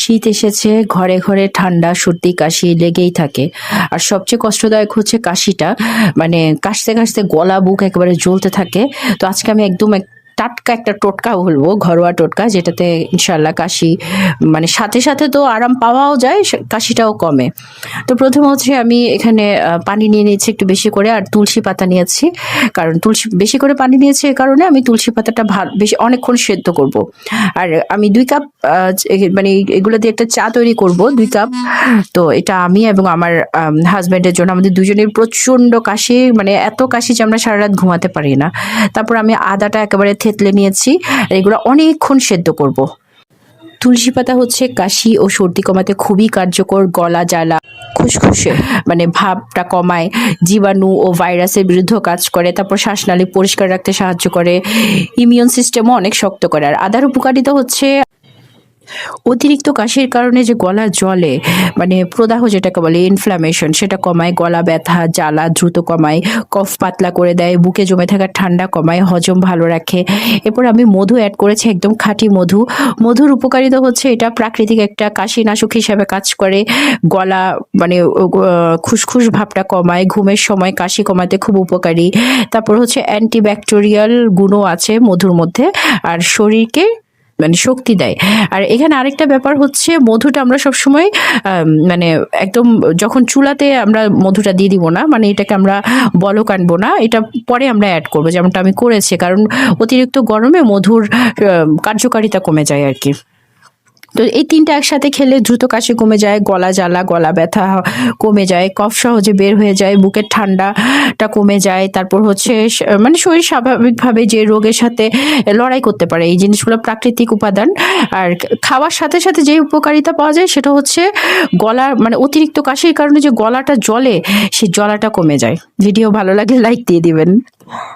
শীত এসেছে, ঘরে ঘরে ঠান্ডা, সর্দি, কাশি লেগেই থাকে। আর সবচেয়ে কষ্টদায়ক হচ্ছে কাশিটা। মানে কাশতে কাশতে গলা বুক একেবারে জ্বলতে থাকে। তো আজকে আমি একদম টাটকা একটা টোটকা বলবো, ঘরোয়া টোটকা, যেটাতে ইনশাল্লাহ কাশি মানে সাথে সাথে তো আরাম পাওয়াও যায়, কাশিটাও কমে। তো প্রথম হচ্ছে আমি এখানে পানি নিয়ে নিয়েছি একটু বেশি করে, আর তুলসী পাতা নিয়েছি। কারণ তুলসী বেশি করে পানি নিয়েছি, এই কারণে আমি তুলসী পাতাটা বেশি অনেকক্ষণ সেদ্ধ করব। আর আমি 2 কাপ মানে এগুলো দিয়ে একটা চা তৈরি করব, 2 কাপ। তো এটা আমি এবং আমার হাজবেন্ডের জন্য, আমাদের দুজনের প্রচন্ড কাশি, মানে এত কাশি যে আমরা সারা রাত ঘুমাতে পারি না। তারপর আমি আদাটা একেবারে থেতলে নিয়েছি, আর এগুলো অনেকক্ষণ সেদ্ধ করব। তুলসী পাতা হচ্ছে কাশি ও সর্দি কমাতে খুবই কার্যকর। গলা জ্বালা, খুসখুসে মানে ভাবটা কমায়, জীবাণু ও ভাইরাসের বিরুদ্ধে কাজ করে, তারপর শ্বাসনালী পরিষ্কার রাখতে সাহায্য করে, ইমিউন সিস্টেমও অনেক শক্ত করে। আর আদার উপকারিতা হচ্ছে অতিরিক্ত কাশির কারণে যে গলা জ্বলে, মানে প্রদাহ যেটাকে বলে, ইনফ্ল্যামেশন, সেটা কমায়, গলা ব্যথা জ্বালা দ্রুত কমায়, কফ পাতলা করে দেয়, বুকে জমে থাকা ঠান্ডা কমায়, হজম ভালো রাখে। এরপর আমি মধু অ্যাড করেছি, একদম খাঁটি মধু। মধুর উপকারিতা হচ্ছে এটা প্রাকৃতিক একটা কাশিনাশক হিসাবে কাজ করে, গলা মানে খুসখুস ভাবটা কমায়, ঘুমের সময় কাশি কমাতে খুব উপকারী। তারপর হচ্ছে অ্যান্টিব্যাকটেরিয়াল গুণও আছে মধুর মধ্যে, আর শরীরকে মানে শক্তি দেয়। আর এখানে আরেকটা ব্যাপার হচ্ছে, মধুটা আমরা সবসময় মানে একদম যখন চুলাতে আমরা মধুটা দিয়ে দিব না, মানে এটাকে আমরা বলক আনবো না, এটা পরে আমরা অ্যাড করবো, যেমনটা আমি করেছি। কারণ অতিরিক্ত গরমে মধুর কার্যকারিতা কমে যায় আর কি। তো এই 3টা একসাথে খেলে দ্রুত কাশি কমে যায়, গলা জ্বালা, গলা ব্যথা কমে যায়, কফ সহজে বের হয়ে যায়, বুকের ঠান্ডাটা কমে যায়। তারপর হচ্ছে মানে শরীর স্বাভাবিকভাবে যে রোগের সাথে লড়াই করতে পারে, এই জিনিসগুলো প্রাকৃতিক উপাদান। আর খাওয়ার সাথে সাথে যে উপকারিতা পাওয়া যায় সেটা হচ্ছে গলা মানে অতিরিক্ত কাশির কারণে যে গলাটা জ্বলে, সেই জ্বলাটা কমে যায়। ভিডিও ভালো লাগলে লাইক দিয়ে দিবেন।